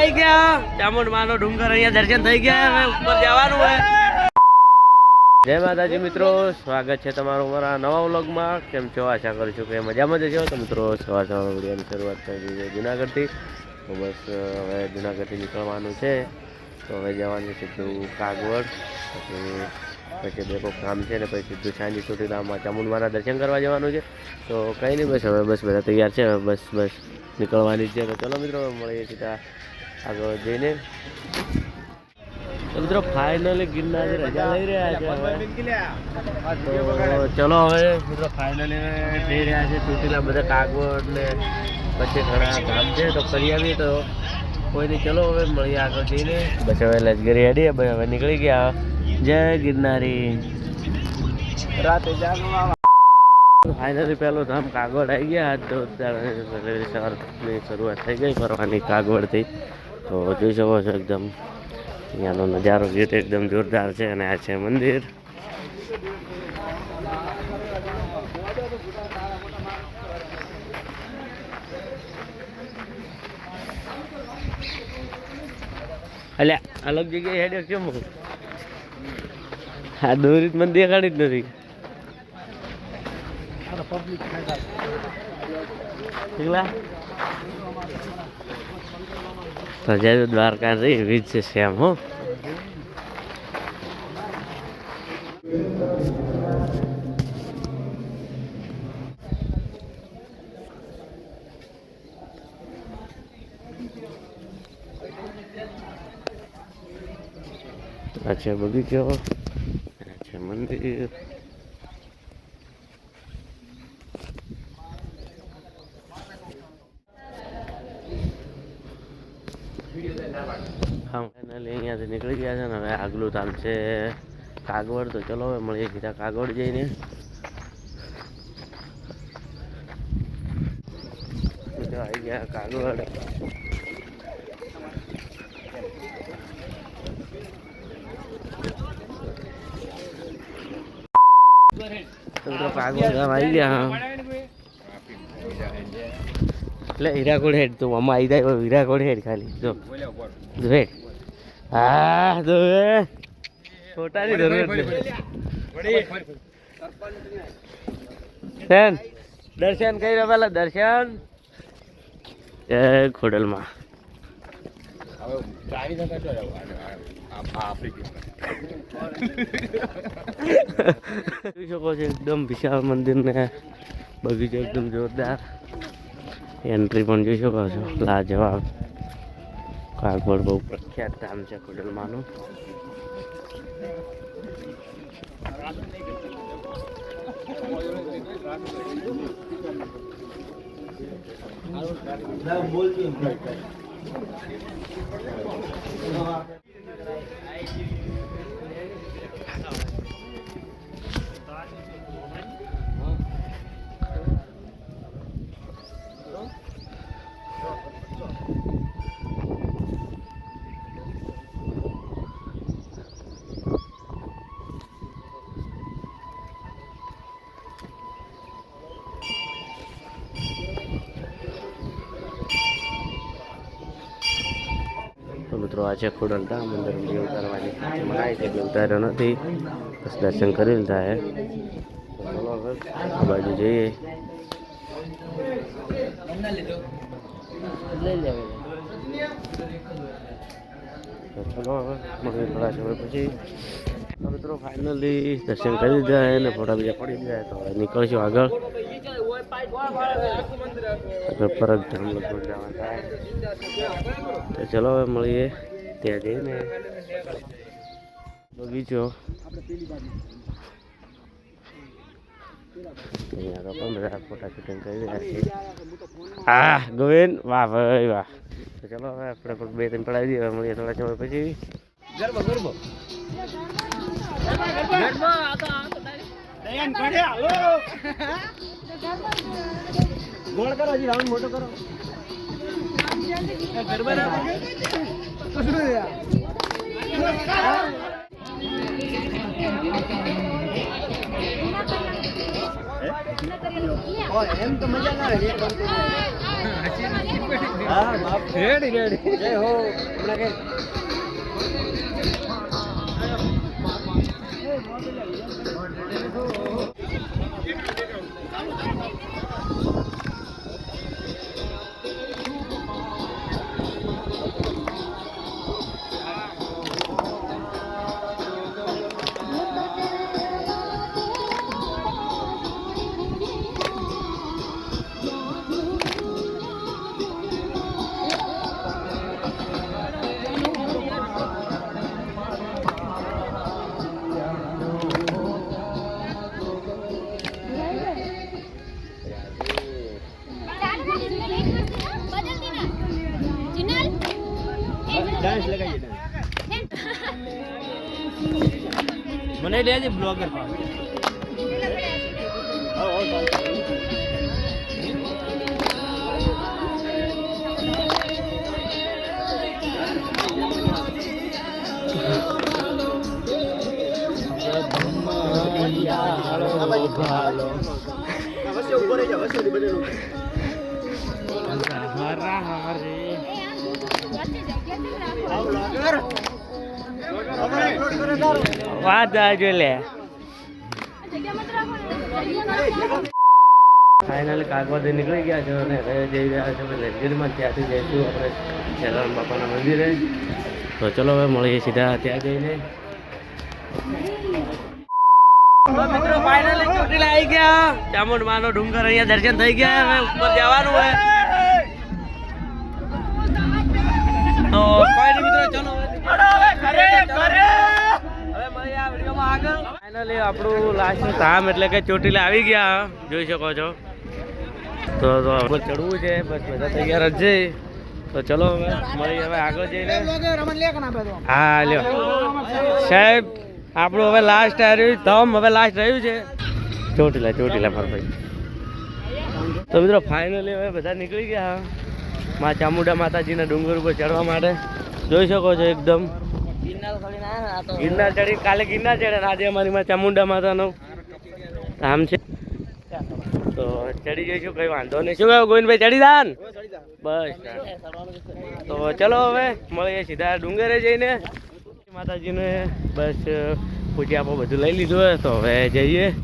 આવી ગયા ચામુંડ માનો ડુંગર, અહીંયા દર્શન થઈ ગયા, હવે ઉપર જવાનું હોય. જય માતાજી મિત્રો, સ્વાગત છે તમારું મારા નવા વ્લોગમાં. કેમ છો? આશા કરું છું કે મજામાં જ છો. તો મિત્રો સવાર સવારમાં વિડીયોની શરૂઆત કરી છે જુનાગઢથી. તો બસ હવે જુનાગઢથી નીકળવાનું છે. તો હવે જવાનું સીધું કાગવડ, પછી બે કામ છે ને પછી સીધું સાંજે ચોટીલામાં ચામુંડમાના દર્શન કરવા જવાનું છે. તો કંઈ નહીં, બસ હવે બસ બધા તૈયાર છે, હવે બસ નીકળવાની જ છે. તો ચલો મિત્રો મળીએ સીધા આગળ જઈને. તો મિત્રો ફાઇનલી ગિરનારની રજા લઈ રહ્યા છે હવે. તો ચલો હવે મિત્રો ફાઇનલી જઈ રહ્યા છે ચોટીલા, બધા કાગવડ ને પછી ઘણા કામ છે તો કરી આવીએ. તો કોઈ નહીં, ચલો હવે મળીએ આગળ જઈને. બસ હવે લશ્કરી હેડીએ, હવે નીકળી ગયા. જય ગિરનારી. રાતે ફાઇનલી પહેલો ધામ કાગવડ આવી ગયા. તો સવારની શરૂઆત થઈ ગઈ ફરવાની કાગવડથી. તો જોઈ શકો છો એકદમ અહીંયાનો નજારો જે એકદમ જોરદાર છે. અને આ છે મંદિર. અલ્યા અલગ જગ્યાએ હેડ્યો કેમ? આ દોરી મને દેખાડી જ નથી. તો જય દ્વારકા રહી વીજ છે શ્યામ. હો આ છે બગીચો, આ છે મંદિર. ફાઇનલી અહીંયાથી નીકળી ગયા છે ને હવે આગલું ધામ છે કાગવડ. તો ચલો હવે મળીએ સીધા કાગવડ જઈને. આવી ગયા કાગવડ. કાગવડ આવી ગયા એટલે હીરાકોડ હેડ. તો આમાં આવી જાય હીરાકોડ હેડ ખાલી જો હેડ. હા તો ફોટાની જરૂર દર્શન કરી રહ્યા પેલા દર્શન. જય ખોડલમાં. જોઈ શકો છો એકદમ વિશાળ મંદિર ને બગીચો એકદમ જોરદાર. એન્ટ્રી પણ જોઈ શકો છો લાજવાબ. કાગવડ બહુ પ્રખ્યાત ધામ છે ખોડલમાંનું. મિત્રો આ છે ખોડલધામ. અંદર વિડીયો ઉતારવાની મનાય છે, ઉતાર્યો નથી, બસ દર્શન કરી લીધા હે. ચલો હવે આ બાજુ જઈએ. ચલો હવે મળીએ થોડા સમય પછી. મિત્રો ફાઇનલી દર્શન કરી દીધા હે ને ફોટા બીજા પડી ગયા. તો હવે નીકળશું આગળ પરત ધામ લગભગ જવા થાય. તો ચલો હવે મળીએ ત્યાં જઈને. બગીચો અહીંયા તો પણ બધા ફોટા શૂટિંગ કરી રહ્યા છે. હા ગોવિંદ, વાહ ભાઈ વાહ. તો ચલો હવે આપણે પણ બે ત્રણ પડાવી દઈએ. મળીએ થોડા સમય પછી. ગોળ કરો હજી, રાઉન્ડ મોટો કરો. એમ તો મજા ના આવે હા બાપ રેડી રેડી જય હો હમણાં કે डांस लगाइए મને લેજે બ્લોગર પાસે વાત જોઈ લે ફાઇનલી કાગવાથી નીકળી ગયા છો અને જઈ રહ્યા છો લંગીરમાં ત્યાંથી જઈશું આપણે જલારામ બાપાના મંદિરે તો ચલો હવે મળીએ સીધા ત્યાં જઈને મિત્રો ફાઇનલી ચોટીલા આવી ગયા ચામુંડ માનો ડુંગર અહીંયા દર્શન થઈ ગયા હવે ઉપર જવાનું હોય તો કોઈ નહીં મિત્રો ચલો ફાઇનલી આપણું લાસ્ટનું ધામ એટલે કે ચોટીલા આવી ગયા જોઈ શકો છો તો ચડવું છે બસ બધા તૈયાર જ છે તો ચલો હવે મળી હવે આગળ જઈને હા લ્યો સાહેબ આપણું હવે લાસ્ટ આવ્યું ધામ હવે લાસ્ટ રહ્યું છે ચોટીલા મારા ભાઈ તો મિત્રો ફાઇનલી હવે બધા નીકળી ગયા મા ચામુંડા માતાજીના ડુંગર ઉપર ચડવા માટે જોઈ શકો છો એકદમ ગિરનાર ચડી કાલે ગિરનાર ચડ્યા આજે અમારી માં ચામુંડા માતાનું ધામ છે તો ચડી જઈશું કઈ વાંધો નહીં શું કહ્યું ગોવિંદભાઈ ચડી દાન બસ તો ચલો હવે મળીએ સીધા ડુંગરે જઈને માતાજીને બસ પૂજા આપો બધું લઈ લીધું હોય તો હવે જઈએ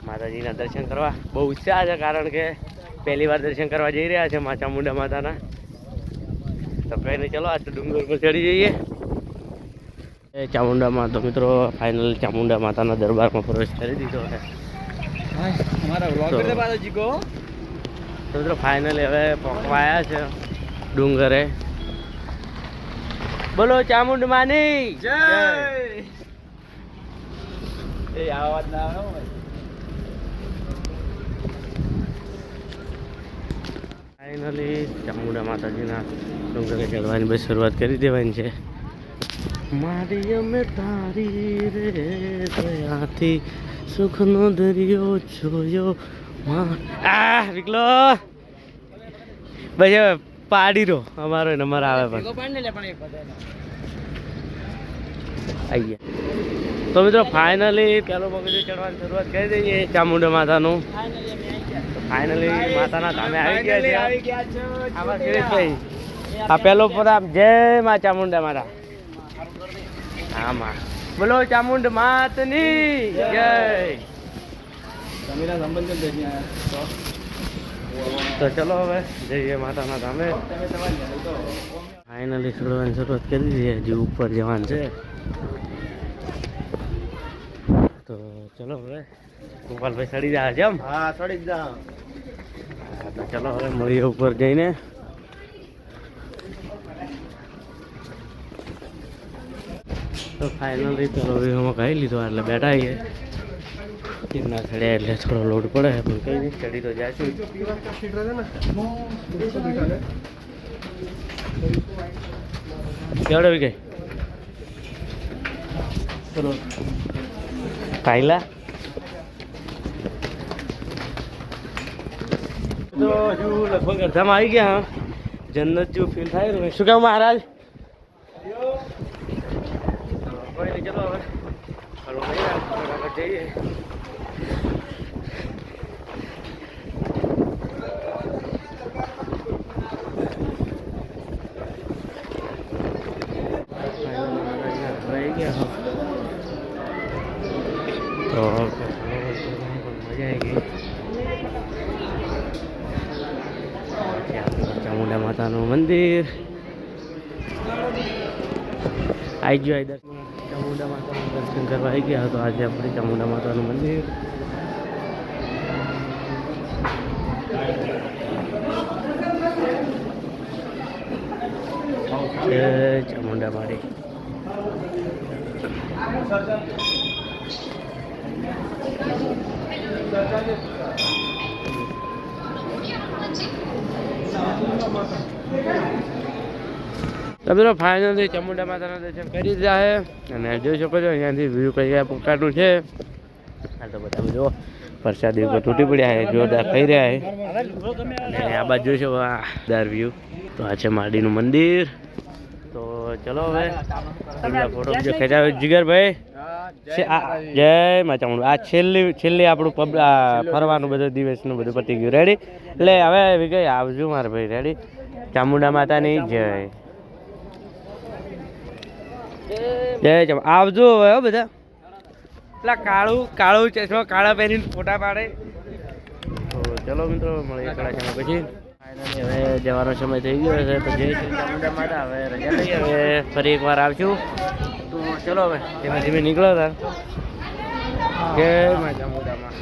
માતાજીના દર્શન કરવા બહુ ઉત્સાહ છે કારણ કે પહેલી વાર દર્શન કરવા જઈ રહ્યા છે મા ચામુંડા માતાના તો કઈ નહીં ચલો આજ તો ડુંગર પર ચડી જઈએ ચામુંડામાં તો મિત્રો ફાઇનલ ચામુંડા માતાના દરબારમાં પ્રવેશ કરી દીધો છે તો મિત્રો ફાઇનલી હવે પકવાયા છે ડુંગરે બોલો ચામુંડ માની જય એ આવાજ ના આવે ફાઇનલી ચામુંડા માતાજીના ડુંગરે ચડવાની બસ શરૂઆત કરી દેવાની છે મારી અમે તારી રે દયાથી સુખનો દરિયો જોયો આ વિકલો બસ પાડી રો અમારો નંબર આવે પણ આવી ગયા તો મિત્રો ફાઇનલી પેલો પગથિયું ચડવાની શરૂઆત કરી દઈએ ચામુંડા માતાનું ફાઇનલી માતાના ધામે આવી ગયા છે આમાં સુરેશભાઈ આ પેલો પરામ જય મા ચામુંડા માતા આમાં બોલો ચામુંડ માતની જય તો ચલો હવે જઈએ માતાના ધામે ફાઇનલી ચડવાની શરૂઆત કરી દઈએ હજી ઉપર જવાનું છે તો ચલો હવે ગોપાલભાઈ ચડી જાય છે એમ હા ચડી જા તો ચલો હવે મળીએ ઉપર જઈને તો ફાઇનલી પેલો વિહોમાં ખાઈ લીધો એટલે બેઠા આવીએ ગિરનાર ચડ્યા એટલે થોડો લોડ પડે પણ કંઈ નહીં ચડી તો જઈશું કેવડે વી ગઈ ચલો કાયલા તો હજુ લગભગ અડધામાં આવી ગયા જન્નત જેવું ફીલ થાય ને શું કહેવું મહારાજ ચલો હવે જઈએ માતાનું મંદિર આવી ગયો. ચામુંડા માતાનું દર્શન કરવા આવી ગયા તો આજે આપણે ચામુંડા માતાનું મંદિર. જય ચામુંડા માડી. તમે ફાઇનલી ચામુંડા માતાના દર્શન કરી દીધા છે અને જોઈ શકો છો અહીંયાથી વ્યૂ કઈ પ્રકારનું છે. આ તો બધા જો પ્રસાદી ઉપર તૂટી પડ્યા છે, જોરદાર ખાઈ રહ્યા છે. અને આ બાજુ જોઈ શકો જોરદાર વ્યૂ. તો આ છે માડીનું મંદિર. તો ચલો હવે ફોટો બીજો ખેંચાવે. જીગરભાઈ જય મા ચામુંડા. આ છેલ્લી આપણું ફરવાનું બધું દિવસનું બધું પતી ગયું. રેડી? એટલે હવે વિજય આવજો મારે ભાઈ. રેડી? ચામુંડા માતાની જય જય. આવજો હવે હો બધા. પેલા કાળું ચશ્મા કાળા પહેરીને ફોટા પાડે. તો ચલો મિત્રો મળીએ થોડા સમય પછી. ફાઇનલી હવે જવાનો સમય થઈ ગયો છે. તો જય શ્રી ચામુંડા માતા. હવે રજા લઈએ. હવે ફરી એકવાર આવશું. તો ચલો હવે ધીમે ધીમે નીકળો હતા. જય મા ચામુંડામાં.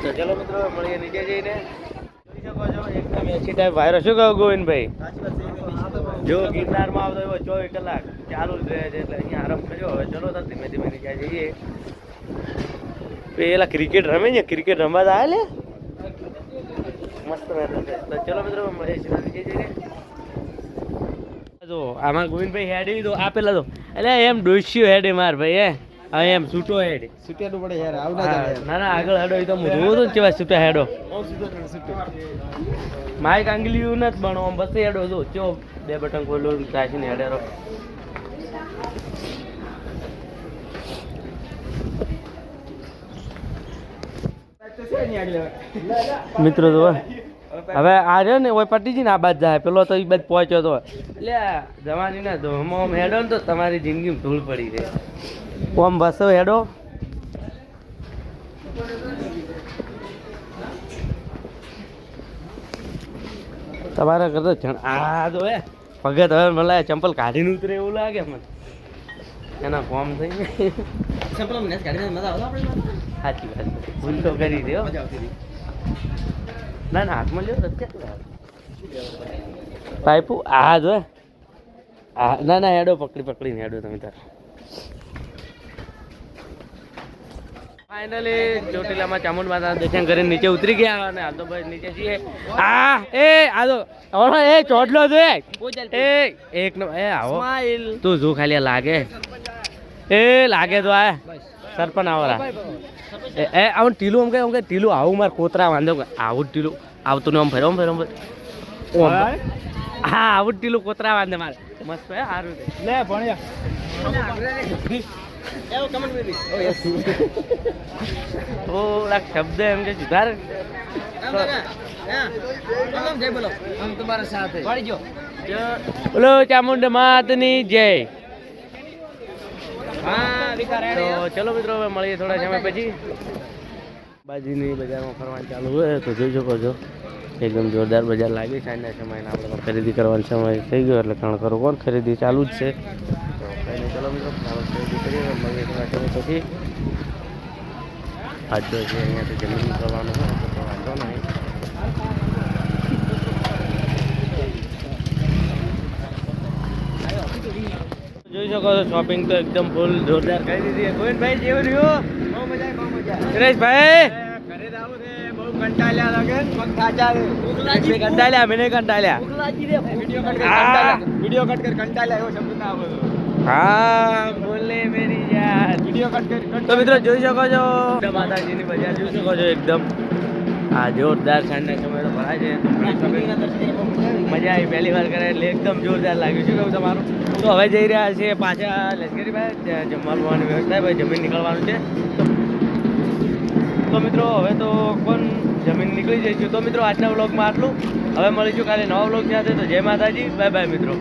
તો ચલો મિત્રો મળીએ નીચે જઈને. જોઈ શકો છો એકદમ એસી ટાઈપ વાયરો. શું કહું ગોવિંદભાઈ? જો ગિરનારમાં આવતો એવો 24 કલાક ચાલુ જ રહે છે. એટલે અહીંયા આરામ કરજો. હવે ચલો તો ધીમે ધીમે નીચે જઈએ. પેલા ક્રિકેટ રમે છે, ક્રિકેટ રમવા આવે લે મસ્ત મેચ છે. તો ચલો મિત્રો મળીએ સીધા નીચે જઈને. જો આમાં ગોવિંદભાઈ હેડી તો આપેલા તો એટલે એમ ડોસ્યો હેડે માર ભાઈ. હા એમ છૂટો હેડ છૂટેલું પડે યાર. ના ના આગળ હેડો. એ તો હું જોઉં તો કેવા છૂટા હેડો. માઇક આંગલીયું નથી બનો આમ બસ હેડો. જો ચો બે બટન ખોલો ચાચીને હેડેરો. મિત્રો તો હવે આ રહ્યો ને ઓય પટી જઈને આ બાદ જાય. પેલો તો એ બાદ પહોંચ્યો તો એટલે જવાની ના ધોમાં હેડો ને તો તમારી જિંદગીમાં ધૂળ પડી છે. ઓમ બસો હેડો. તમારા કરતો આ તો ભગત હવે મને ચંપલ કાઢીને ઉતરે એવું લાગે મને. એના ફોર્મ થઈ સાચી વાત. ભૂલ તો કરી દે. ના ના હાથમાં લ્યો પાઇપુ. આ જો ના ના હેડો પકડીને હેડો તમે તાર. ફાઇનલી ચોટીલામાં ચામુંડા માતાના દર્શન કરીને નીચે ઉતરી ગયા અને આ તો ભાઈ નીચે છીએ. આ તો એ ચોટલો છે એક નો. એ આવો તું જો ખાલી લાગે લાગે તો આ સરપંચ આવરા આવું ટીલું આમ કે ટીલું આવું મારે કોતરા વાંધો આવું ટીલું આવતું ને આમ ફેર હા આવું ટીલું કોતરા વાંધે મારે મસ્ત સારું લે થોડાક શબ્દ એમ કે સુધાર. બોલો ચામુંડા માતની જય. તો ચલો મિત્રો હવે મળીએ થોડા સમય પછી. બાજુની બજારમાં ફરવાનું ચાલુ હોય તો જોઈ શકો છો એકદમ જોરદાર બજાર લાગી. સાંજના સમયને આપણે ખરીદી કરવાનો સમય થઈ ગયો એટલે કારણ કરો કોણ ખરીદી ચાલુ જ છે. તો ચલો મિત્રો ખરીદી કરીએ. મળીએ થોડા સમય પછી. આજ તો છે અહીંયાથી જમીન કરવાનું હોય તો વાંધો નહીં. જોઈ શકો છો શોપિંગ તો એકદમ ફૂલ જોરદાર કરી દીધી. ગોવિંદભાઈ જેવું રહ્યું? બહુ મજા. સુરેશભાઈ કંટાળ્યા મેને કંટાળ્યા. હા બોલે મેરી યાર. તો મિત્રો જોઈ શકો છો માતાજીની બજાર જોઈ શકો છો એકદમ આ જોરદાર સાંજના સમય તો ભરાય છે. મજા મજા આવી પહેલી વાર કરે એટલે એકદમ જોરદાર લાગ્યું. શું કહું તમારું? તો હવે જઈ રહ્યા છીએ પાછા લશ્કરી ભાઈ જમવાની વ્યવસ્થા ભાઈ જમીન નીકળવાનું છે. તો મિત્રો હવે તો કોણ જમીન નીકળી જઈશું. તો મિત્રો આજના વ્લોગમાં આટલું. હવે મળીશું કાલે નવા વ્લોગ સાથે. તો જય માતાજી, બાય બાય મિત્રો.